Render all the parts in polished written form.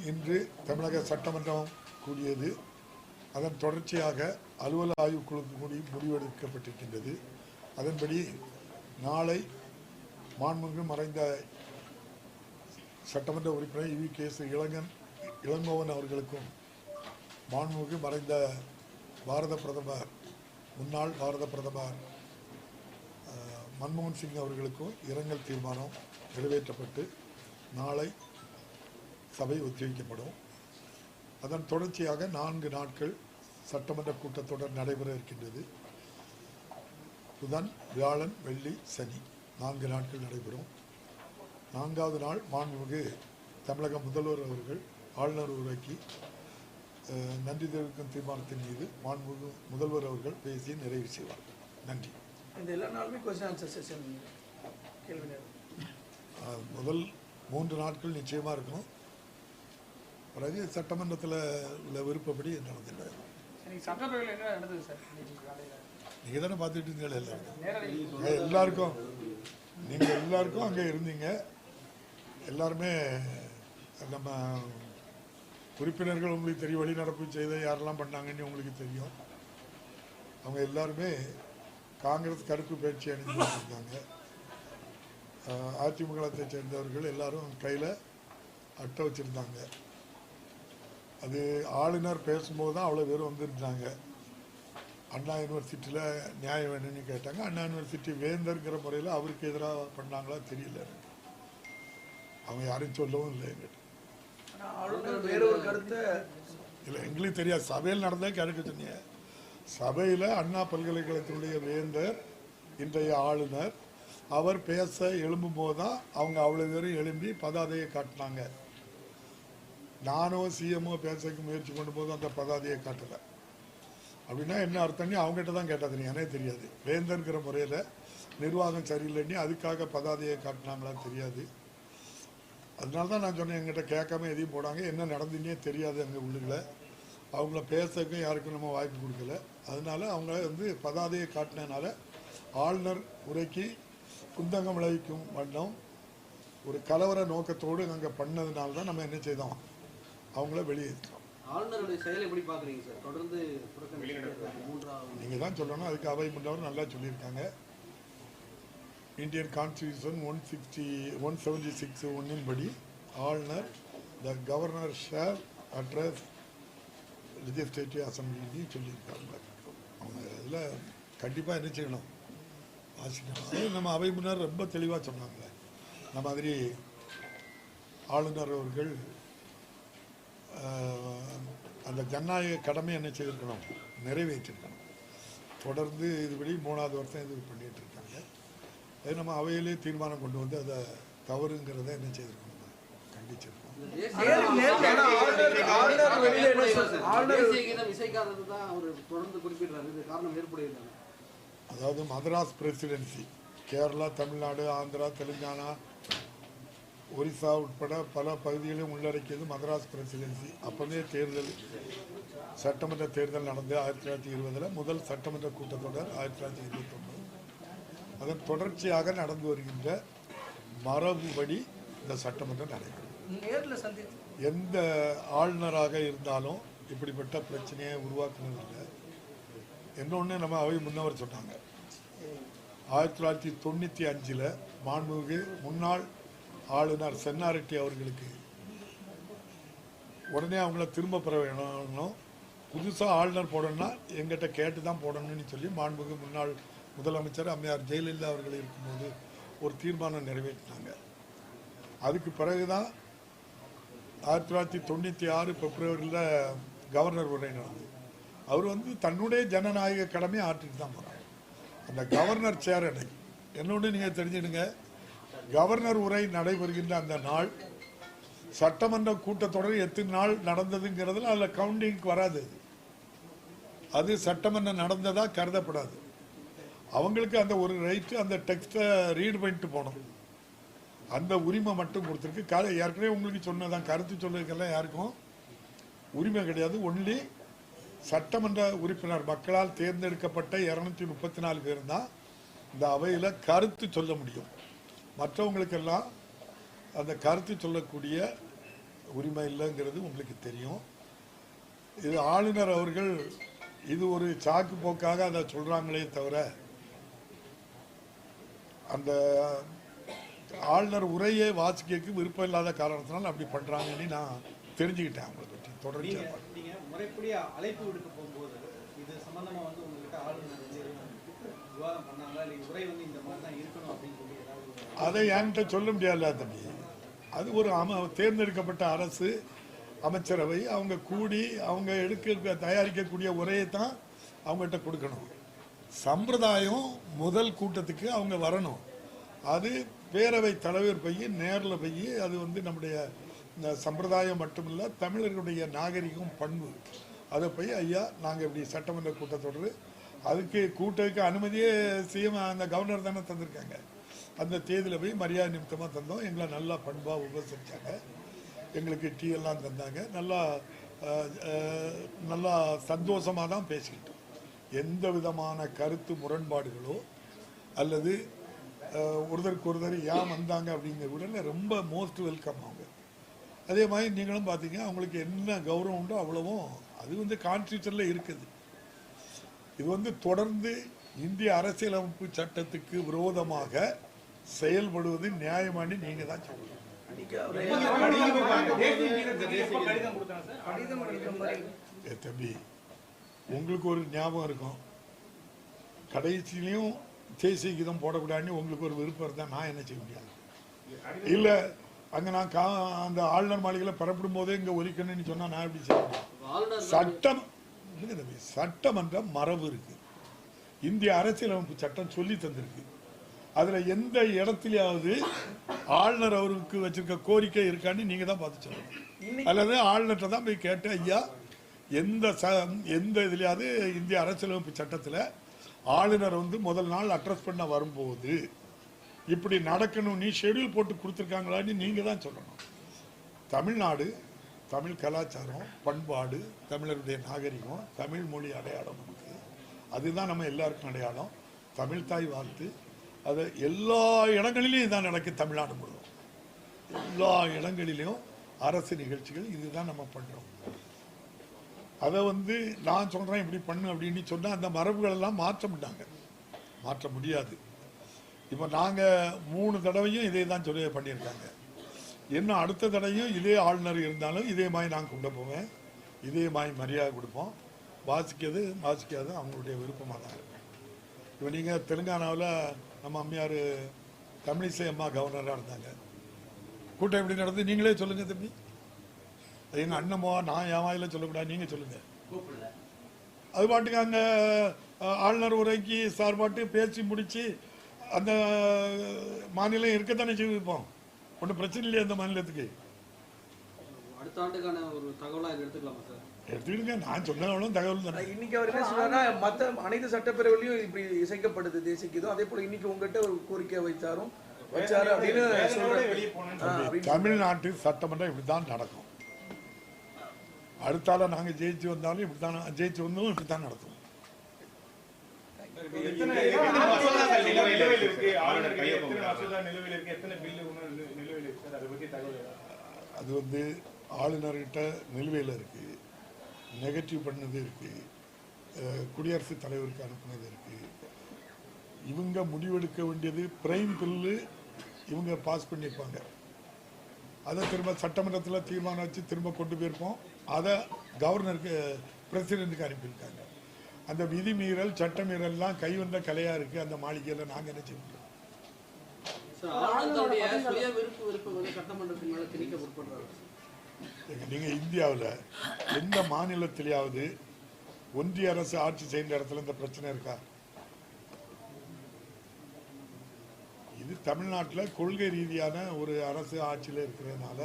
இன்று தமிழக சட்டமன்றம் கூடியது. அதன் தொடர்ச்சியாக அலுவல் ஆய்வுக்குழு கூடி முடிவெடுக்கப்பட்டிருக்கின்றது. அதன்படி நாளை மாண்புமிகு மறைந்த சட்டமன்ற உறுப்பினர் EV.K.S. இளங்கோவன் அவர்களுக்கும் மாண்புமிகு மறைந்த பாரத பிரதமர் முன்னாள் பாரத பிரதமர் மன்மோகன் சிங் அவர்களுக்கும் இரங்கல் தீர்மானம் நிறைவேற்றப்பட்டு நாளை சபை ஒத்திவைக்கப்படும். அதன் தொடர்ச்சியாக 4 நாட்கள் சட்டமன்ற கூட்டத்தொடர் நடைபெற இருக்கின்றது. புதன், வியாழன், வெள்ளி, சனி 4 நாட்கள் நடைபெறும். 4வது நாள் மாண்புமிகு தமிழக முதல்வர் அவர்கள் ஆளுநர் உரைக்கு நன்றி தெரிவிக்கும் தீர்மானத்தின் மீது மாண்புமிகு முதல்வர் அவர்கள் பேசி நிறைவு செய்வார்கள். நன்றி. இந்த எல்லா நாளுமே क्वेश्चन ஆன்சர் செஷன் கேள்வி நேரம். முதல் 3 நாட்கள் நிச்சயமாக இருக்கும். பிறகு சட்டமன்றத்தில் உள்ள விருப்பப்படி நடந்தது. சட்டப்பேரவையில் என்ன நடந்தது சார்? நீங்கள் தானே பார்த்துட்டு இருந்தீங்க. எல்லாருக்கும் நீங்கள் எல்லாருக்கும் அங்கே இருந்தீங்க. எல்லாருமே நம்ம உறுப்பினர்கள் உங்களுக்கு தெரியும், வெளிநடப்பு செய்த யாரெல்லாம் பண்ணாங்கன்னு உங்களுக்கு தெரியும். அவங்க எல்லாருமே காங்கிரஸ் கருப்பு பயிற்சி அணிஞ்சிருக்காங்க. அதிமுகத்தை சேர்ந்தவர்கள் எல்லாரும் கையில் அட்டை வச்சுருந்தாங்க. அது ஆளுநர் பேசும்போது தான் அவ்வளோ பேர் வந்துருந்தாங்க. அண்ணா யூனிவர்சிட்டியில் நியாயம் வேணும்னு கேட்டாங்க. அண்ணா யூனிவர்சிட்டி வேந்தர்கிற முறையில் அவருக்கு எதிராக பண்ணாங்களா தெரியல. அவங்க யாரையும் சொல்லவும் இல்லை. இல்லை, எங்களுக்கு தெரியாது. சபையில் நடந்தால் கேட்க சொன்னீங்க. சபையில் அண்ணா பல்கலைக்கழகத்தினுடைய வேந்தர் இன்றைய ஆளுநர் அவர் பேச எழும்பும் போது தான் அவங்க அவ்வளோ பேரும் எழும்பி பதாதையை காட்டினாங்க. நானோ சிஎம்ஓ பேசக்கு முயற்சி பண்ணும்போது அந்த பதாதையை காட்டலை. அப்படின்னா என்ன அர்த்தம்னு அவங்ககிட்ட தான் கேட்டாது, எனக்கு தெரியாது. வேந்தர்கிற முறையில் நிர்வாகம் சரியில்லைன்னு அதுக்காக பதாதையை காட்டினாங்களான்னு தெரியாது. அதனால தான் நான் சொன்னேன், எங்கிட்ட கேட்காம எதையும் போடாங்க. என்ன நடந்துன்னே தெரியாது. அங்கே உள்ளுல அவங்கள பேசக்கும் யாருக்கும் நம்ம வாய்ப்பு கொடுக்கல. அதனால அவங்க பதாதையை காட்டினதுனால ஆளுநர் உரைக்கு குந்தகம் விளைவிக்கும் வண்ணம் ஒரு கலவர நோக்கத்தோடு அங்கே பண்ணதுனால தான் நம்ம என்ன செய்தோம், அவங்கள வெளியேற்றோம். ஆளுநருடைய செயலை எப்படி பார்க்குறீங்க சார்? தொடர்ந்து நீங்கள் தான் சொல்லணும். அதுக்கு அவை முன்னவர் நல்லா சொல்லியிருக்காங்க. இந்தியன் கான்ஸ்டியூஷன் 176(1) படி ஆளுநர் the governor shall address legislative அசம்பிளின்னு சொல்லியிருக்காங்க. அவங்க இதில் கண்டிப்பாக என்ன செய்யணும், வாசிக்கணும். அது நம்ம அவை முன்னர் ரொம்ப தெளிவாக சொன்னாங்க. இந்த மாதிரி ஆளுநர் அவர்கள் அந்த ஜனநாயக கடமை என்ன செய்திருக்கணும், நிறைவேற்றிருக்கணும். தொடர்ந்து இதுபடி 3வது வருஷம் இது பண்ணிகிட்டு இருக்காங்க. அது நம்ம அவையிலே தீர்மானம் கொண்டு வந்து அதை தவறுங்கிறத என்ன செய்திருக்கணும், கண்டிச்சிருக்கோம். அதாவது மதராஸ் பிரசிடென்சி, கேரளா, தமிழ்நாடு, ஆந்திரா, தெலுங்கானா, ஒரிசா உட்பட பல பகுதிகளையும் உள்ளடக்கியது மதராஸ் பிரசிடென்சி. அப்போவே தேர்தல், சட்டமன்ற தேர்தல் நடந்து 1920 முதல் சட்டமன்ற கூட்டத்தொடர் 1929. அதன் தொடர்ச்சியாக நடந்து வருகின்ற மரபுபடி இந்த சட்டமன்றம் நடைபெறும். எந்த ஆளுநராக இருந்தாலும் இப்படிப்பட்ட பிரச்சனையை உருவாக்குனதில்லை. இன்னொன்று நம்ம அவை முன்னவர் சொன்னாங்க, 1995 மாண்புமிகு முன்னாள் ஆளுநர் சென்னாரெட்டி அவர்களுக்கு உடனே அவங்கள திரும்ப பெற வேணும், புதுசாக ஆளுநர் போடணும்னா எங்கிட்ட கேட்டு தான் போடணும்னு சொல்லி மாண்புமிகு முன்னாள் முதலமைச்சர் அம்மையார் ஜெயலலிதா அவர்கள் இருக்கும்போது ஒரு தீர்மானம் நிறைவேற்றினாங்க. அதுக்கு பிறகு தான் 1996 பிப்ரவரியில் கவர்னர் உரை நடந்தது. அவர் தன்னுடைய ஜனநாயக கடமையை ஆற்றிட்டு தான் போகிறாங்க. அந்த கவர்னர் சேர் அடை என்னொன்று நீங்கள் தெரிஞ்சுடுங்க, கவர்னர் உரை நடைபெறுகின்ற அந்த நாள் சட்டமன்ற கூட்டத்தொடர் எத்தனை நாள் நடந்ததுங்கிறதுல அதில் கவுண்டிங்க்கு வராது. அது சட்டமன்றம் நடந்ததாக கருதப்படாது. அவங்களுக்கு அந்த ஒரு ரைட்டு, அந்த டெக்ஸ்ட்டை ரீட் பண்ணிட்டு போகணும், அந்த உரிமை மட்டும் கொடுத்துருக்கு. ஏற்கனவே உங்களுக்கு சொன்னதான், கருத்து சொல்றதுக்கெல்லாம் யாருக்கும் உரிமை கிடையாது. ஒன்லி சட்டமன்ற உறுப்பினர், மக்களால் தேர்ந்தெடுக்கப்பட்ட 234 பேர் தான் இந்த அவையில் கருத்து சொல்ல முடியும். மற்றவங்களுக்கெல்லாம் அந்த கருத்து சொல்லக்கூடிய உரிமை இல்லைங்கிறது உங்களுக்கு தெரியும். இது ஆளுநர் அவர்கள் இது ஒரு சாக்கு போக்காக அதை சொல்றாங்களே தவிர அந்த ஆளுநர் உரையை வாசிக்க விருப்பம் இல்லாத காரணத்தினால அப்படி பண்றாங்கன்னு நான் தெரிஞ்சுக்கிட்டேன். அவங்களை பற்றி தொடர்ச்சியாக நீங்க முறைப்படி அழைப்பு விடுக்க போகும்போது இது சம்பந்தமா வந்து உங்ககிட்ட ஆளுநர் வந்து விவாதம் பண்ணாங்களா, இல்லை உரை வந்து இந்த மாதிரி தான் இருக்கணும் அப்படின்னு சொல்லி ஏதாவது அதை என்கிட்ட சொல்ல முடியாதுல்ல தம்பி. அது ஒரு தேர்ந்தெடுக்கப்பட்ட அரசு அமைச்சரவை, அவங்க கூடி அவங்க தயாரிக்கக்கூடிய உரையை தான் அவங்ககிட்ட கொடுக்கணும். சம்பிரதாயம் முதல் கூட்டத்துக்கு அவங்க வரணும். அது பேரவை தலைவர் போய் நேரில் போய் அது வந்து நம்முடைய இந்த சம்பிரதாயம் மட்டுமில்லை, தமிழர்களுடைய நாகரிகம் பண்பு, அதை போய் ஐயா நாங்கள் இப்படி சட்டமன்ற கூட்டத்தொடர் அதுக்கு கூட்டத்துக்கு அனுமதியே சிஎம் அந்த கவர்னர் தானே தந்திருக்காங்க. அந்த தேதியில் போய் மரியாதை நிமித்தமாக தந்தோம். எங்களை நல்லா பண்பாக உபசரித்தாங்க, எங்களுக்கு டீ எல்லாம் தந்தாங்க. நல்லா சந்தோஷமாக தான் பேசிக்கிட்டோம். எந்த விதமான கருத்து முரண்பாடுகளோ அல்லது ஒருத்தருக்கு ஒருத்தர் ஏன் வந்தாங்க அப்படிங்கிற கூட ரொம்ப மோஸ்ட் வெல்கம் அவங்க. அதே மாதிரி நீங்களும் பார்த்தீங்க, அவங்களுக்கு என்ன கௌரவம் உண்டோ அவ்வளவும் அது வந்து கான்ஸ்டியூஷனில் இருக்குது. இது வந்து தொடர்ந்து இந்திய அரசியலமைப்பு சட்டத்துக்கு விரோதமாக செயல்படுவது நியாயமானு நீங்க தான் சொல்லணும். தம்பி, உங்களுக்கு ஒரு ஞாபகம் இருக்கும், கடைசியிலையும் தேசிய கீதம் போடக்கூடாதுன்னு உங்களுக்கு ஒரு விருப்பம் இருந்தால் நான் என்ன செய்ய முடியாது. இல்லை அங்கே நான் அந்த ஆளுநர் மாளிகையில் பெறப்படும் போதே இங்கே ஒலிக்கணும்னு சொன்னால் நான் எப்படி செய்ய முடியும்? சட்டமன்ற மரபு இருக்கு, இந்திய அரசியலமைப்பு சட்டம் சொல்லி தந்திருக்கு. அதுல எந்த இடத்துலயாவது ஆளுநர் அவருக்கு வச்சிருக்க கோரிக்கை இருக்கான்னு நீங்க தான் பார்த்து சொல்லணும். அல்லது ஆளுநர்கிட்ட தான் போய் கேட்டு ஐயா எந்த இதுலயாவது இந்திய அரசியலமைப்பு சட்டத்தில் ஆளுநர் வந்து முதல் நாள் அட்ரஸ் பண்ண வரும்போது இப்படி நடக்கணும் நீ ஷெடியூல் போட்டு கொடுத்துருக்காங்களான்னு நீங்க தான் சொல்லணும். தமிழ்நாடு தமிழ் கலாச்சாரம் பண்பாடு தமிழருடைய நாகரிகம் தமிழ் மொழி அடையாளம் நமக்கு, அதுதான் நம்ம எல்லாருக்கும் அடையாளம். தமிழ் தாய் வாழ்த்து அது எல்லா இடங்களிலும் இதுதான் நடக்கு. தமிழ்நாடு முழுவதும் எல்லா இடங்களிலும் அரசு நிகழ்ச்சிகள் இதுதான் நம்ம பண்றோம். அதை வந்து நான் சொல்றேன் இப்படி பண்ணு அப்படின்னு சொன்னா அந்த மரபுகள் எல்லாம் மாற்ற முடியாது. இப்போ நாங்க 3 தடவையும் இதே தான் சொல்லி பண்ணியிருக்காங்க. இன்னும் அடுத்த தடவையும் இதே ஆளுநர் இருந்தாலும் இதே மாதிரி நான் கொண்டு போவேன், இதே மாதிரி மரியாதை கொடுப்போம். வாசிக்காது அவங்களுடைய விருப்பமாக தான் இருக்கும். இப்போ நீங்கள் தெலுங்கானாவில் நம்ம அம்மையார் தமிழிசை அம்மா கவர்னராக இருந்தாங்க, கூட்டம் எப்படி நடந்து நீங்களே சொல்லுங்க தம்பி. எங்கள் அண்ணமோ நான் என் வாயில சொல்லக்கூடாது, நீங்கள் சொல்லுங்க. அது பாட்டுக்கு அங்கே ஆளுநர் உரைக்கு சார்பாட்டு பேசி முடிச்சு அந்த மாநிலம் இருக்கத்தானே செய்விப்போம், ஒன்றும் பிரச்சனை இல்லையா அந்த மாநிலத்துக்கு. அடுத்த ஆண்டுக்கான ஒரு தகவலாக இதை எடுத்துக்கலாமா சார்? எடுத்துக்கிடுங்க, நான் சொன்னாலும் தகவல் தானே. இன்னைக்கு அவர் என்ன சொன்னார்னா மற்ற அனைத்து சட்டப்பேரவையிலையும் இப்படி இசைக்கப்படுது தேசிய கீதம், அதே போல இன்னைக்கு உங்ககிட்ட ஒரு கோரிக்கை வச்சாரு அப்படின்னு. தமிழ்நாட்டு சட்டமன்றம் இப்படிதான் நடக்கும். அடுத்தால நாங்க ஜெயிச்சு வந்தாலும் இப்படித்தான், ஜெயிச்சு வந்தோம் இப்படித்தான் நடக்கும். அது வந்து ஆளுநர்கிட்ட நிலுவையில் இருக்கு, நெகட்டிவ் பண்ணது இருக்கு, குடியரசுத் தலைவருக்கு அனுப்புனது இருக்கு. இவங்க முடிவெடுக்க வேண்டியது பிரைம் பில்லு இவங்க பாஸ் பண்ணியிருப்பாங்க, அதை திரும்ப சட்டமன்றத்தில் தீர்மானம் வச்சு திரும்ப கொண்டு போயிருப்போம். அதை கவர்னருக்கு பிரசிடென்ட்டுக்கு அனுப்பியிருக்காங்க. அந்த விதிமீறல் சட்டமீறல்லாம் கைவந்த கலையா இருக்கு அந்த மாளிகையில். நாங்கள் என்ன செய்ய முடியும்? நீங்க இந்தியாவில் எந்த மாநிலத்திலேயாவது ஒன்றிய அரசு ஆட்சி செய்கிற இடத்துல இந்த பிரச்சனை இருக்கா? இது தமிழ்நாட்டில் கொள்கை ரீதியான ஒரு அரசு ஆட்சியில் இருக்கிறதுனால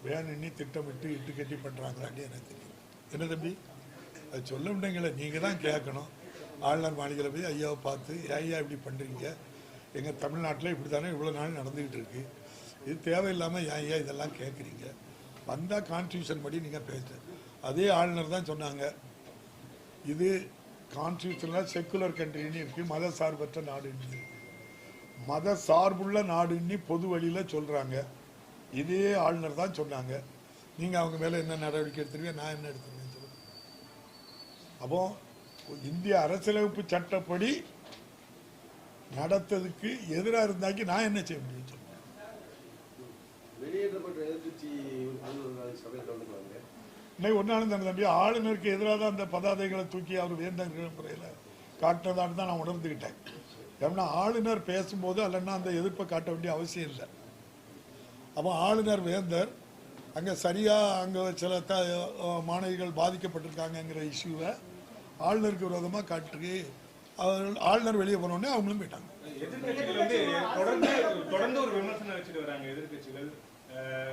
வேணும்னு திட்டமிட்டு இட்டு கட்டி பண்றாங்களான்னு எனக்கு தெரியும். என்ன தம்பி, அது சொல்ல முடியுங்களே, நீங்க தான் கேட்கணும். ஆளுநர் மாளிகையில் போய் ஐயாவை பார்த்து ஐயா இப்படி பண்றீங்க, எங்கள் தமிழ்நாட்டில் இப்படி தானே இவ்வளோ நாள் நடந்துக்கிட்டு இருக்கு, இது தேவையில்லாமல் ஏன் ஐயா இதெல்லாம் கேட்குறீங்க, வந்தால் கான்ஸ்டியூஷன் படி நீங்கள் பேச. அதே ஆளுநர் தான் சொன்னாங்க இது கான்ஸ்டியூஷனில் செக்குலர் கண்ட்ரின்னு இருக்குது, மத சார்பற்ற நாடுன்னு இருக்கு. மத சார்புள்ள நாடுன்னு பொது வழியில் சொல்கிறாங்க. இதே ஆளுநர் தான் சொன்னாங்க நீங்கள் அவங்க மேலே என்ன நடவடிக்கை எடுத்துருவீங்க, நான் என்ன எடுத்துருவேன் சொல்லுங்க. அப்போ இந்திய அரசியலமைப்பு சட்டப்படி நடத்ததுக்கு எதிராக இருந்தாக்கி நான் என்ன செய்ய முடியும் சொல்லுங்க. வெளியேற்றப்பட்ட எதிர்கட்சி சபையில் கலந்துக்கலாங்க. இன்னைக்கு ஒன்றாலும் தானே தம்பி, ஆளுநருக்கு எதிராக தான் அந்த பதாதைகளை தூக்கி அவர் வேந்தங்கிற முறையில் காட்டினதான்னு தான் நான் உணர்ந்துக்கிட்டேன். ஏன்னா ஆளுநர் பேசும்போது அல்லன்னா அந்த எதிர்ப்பை காட்ட வேண்டிய அவசியம் இல்லை. அப்போ ஆளுநர் வேந்தர் அங்கே சரியாக அங்கே சில மாணவிகள் பாதிக்கப்பட்டிருக்காங்கங்கிற இஷ்யூவை ஆளுநருக்கு விரோதமாக காட்டி அவர்கள் ஆளுநர் வெளியே போனோடனே அவங்களும் போயிட்டாங்க. எதிர்கட்சிகள் தொடர்ந்து ஒரு விமர்சனம் வச்சுட்டு வராங்க. எதிர்கட்சிகள்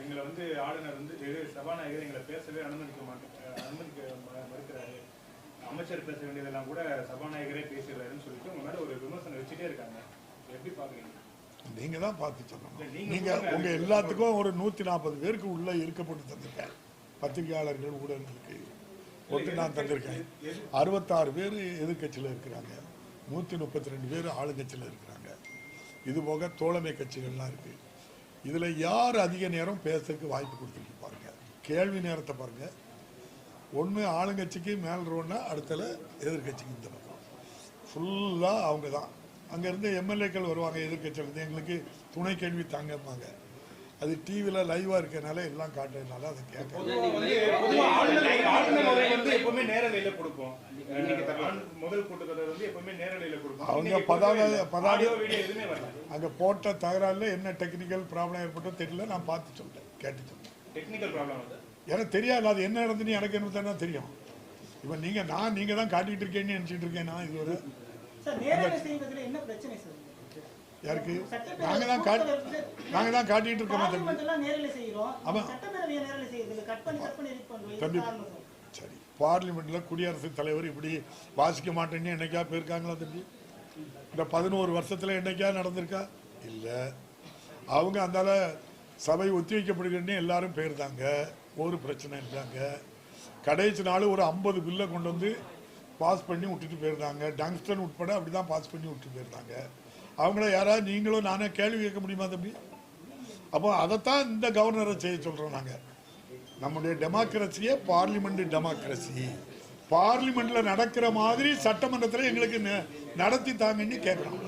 எங்களை ஆளுநர் சபாநாயகர் எங்களை பேசவே அனுமதிக்க மறுக்கிறாரு, அமைச்சர் பேச வேண்டியதெல்லாம் கூட சபாநாயகரே பேசுகிறாருன்னு சொல்லிட்டு உங்க மேல ஒரு விமர்சனம் வச்சுட்டே இருக்காங்க. எப்படி பாக்குறீங்க? நீங்க தான் பார்த்து சொல்லணும். நீங்க உங்க எல்லாத்துக்கும் ஒரு 140 பேருக்கு உள்ள இருக்கப்பட்டு தந்திருக்கேன். பத்திரிகையாளர்கள் ஊடகங்களுக்கு ஒட்டு நான் தந்திருக்கேன். 66 பேர் எதிர்கட்சியில் இருக்கிறாங்க, 132 பேர் ஆளுங்கட்சியில் இருக்கிறாங்க. இது போக தோழமை கட்சிகள்லாம் இருக்கு. இதுல யார் அதிக நேரம் பேசுறதுக்கு வாய்ப்பு கொடுத்துருக்கு பாருங்க. கேள்வி நேரத்தை பாருங்க. ஒன்று ஆளுங்கட்சிக்கு மேல் ரோன்னா அடுத்தல எதிர்கட்சிக்கு இந்த பக்கம் ஃபுல்லாக அவங்க தான். அங்கேருந்து எம்எல்ஏக்கள் வருவாங்க எதிர்கட்சியிலேருந்து, எங்களுக்கு துணை கேள்வி தாங்கம்பாங்க. அது டிவியில் லைவாக இருக்கிறதுனால எல்லாம் காட்டுறதுனால அதை கேட்க எப்பவுமே நேரலையில கொடுப்போம். முதல் கூட்டத்தொடர் எப்பவுமே நேரலையில கொடுப்போம். அவங்க பதாதி அங்கே போட்ட தகராறுல என்ன டெக்னிக்கல் ப்ராப்ளம் ஏற்பட்டோ தெரியல. நான் பார்த்து சொல்லிட்டேன், கேட்டு சொல்லிட்டேன். டெக்னிக்கல் ப்ராப்ளம் எனக்கு தெரியாது, அது என்ன நடந்துன்னு எனக்கு என்ன தானே தெரியும். இப்போ நீங்கள் தான் காட்டிகிட்டு இருக்கேன்னு நினச்சிட்டு இருக்கேன். நான் இது ஒரு யாருக்கு நாங்கள் தான் காட்டிட்டு இருக்கோம் தம்பி. சரி, பார்லிமெண்ட்ல குடியரசுத் தலைவர் இப்படி வாசிக்க மாட்டேன்னு என்னைக்கா போயிருக்காங்களா தம்பி? இந்த 11 வருஷத்துல என்னைக்கா நடந்திருக்கா? இல்லை. அவங்க அந்தால சபை ஒத்தி வைக்கப்படுகிறேன்னு எல்லாரும் போயிருந்தாங்க, ஒரு பிரச்சனை இல்லைங்க. கடைசி நாள் ஒரு 50 பில்லை கொண்டு வந்து பாஸ் பண்ணி விட்டுட்டு போயிருந்தாங்க. டங்ஸ்டன் உட்பட அப்படிதான் பாஸ் பண்ணி விட்டுட்டு போயிருந்தாங்க. அவங்கள யாராவது நீங்களும் நானே கேள்வி கேட்க முடியுமா தம்பி? அப்போ அதைத்தான் இந்த கவர்னரை செய்ய சொல்றோம். நாங்கள் நம்முடைய டெமோக்ரஸியே பார்லிமெண்ட் டெமோக்ரஸி, பார்லிமெண்ட்ல நடக்கிற மாதிரி சட்டமன்றத்தில் எங்களுக்கு நடத்தி தாங்கன்னு கேட்கணும்.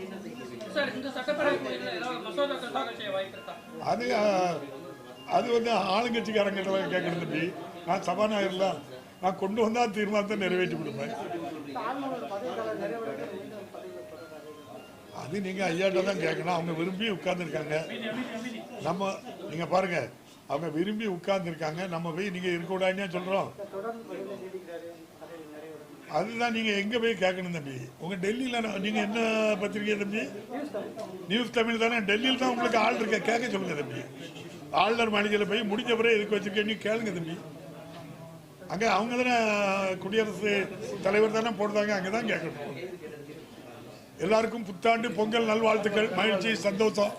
அது ஆளுங்கட்சிக்காரங்கிட்ட கேட்கணும் தம்பி. நான் சபாநாயகர்ல நான் கொண்டு வந்தா தீர்மானத்தை நிறைவேற்றி கொடுப்பேன். அது நீங்க ஐயாட்ட தான் கேட்கணும். அவங்க விரும்பி உட்கார்ந்துருக்காங்க. நீங்க பாருங்க, அவங்க விரும்பி உட்கார்ந்துருக்காங்க. நம்ம போய் நீங்க இருக்கக்கூடாதுன்னு சொல்றோம். அதுதான் நீங்க எங்க போய் கேட்கணும் தம்பி. உங்க டெல்லியில நீங்க என்ன பத்திரிகை தம்பி? நியூஸ் தமிழ் தானே. டெல்லியில் தான் உங்களுக்கு ஆள் இருக்க, கேட்க சொல்லுங்க தம்பி. ஆளுநர் மாளிகையில் போய் முடிஞ்ச பிறகு எதுக்கு வச்சிருக்கேன்னு கேளுங்க தம்பி. அங்க அவங்க தானே குடியரசு தலைவர் தானே போடுறாங்க, அங்கதான் கேட்கணும். எல்லாருக்கும் புத்தாண்டு பொங்கல் நல்வாழ்த்துக்கள். மகிழ்ச்சி, சந்தோஷம்.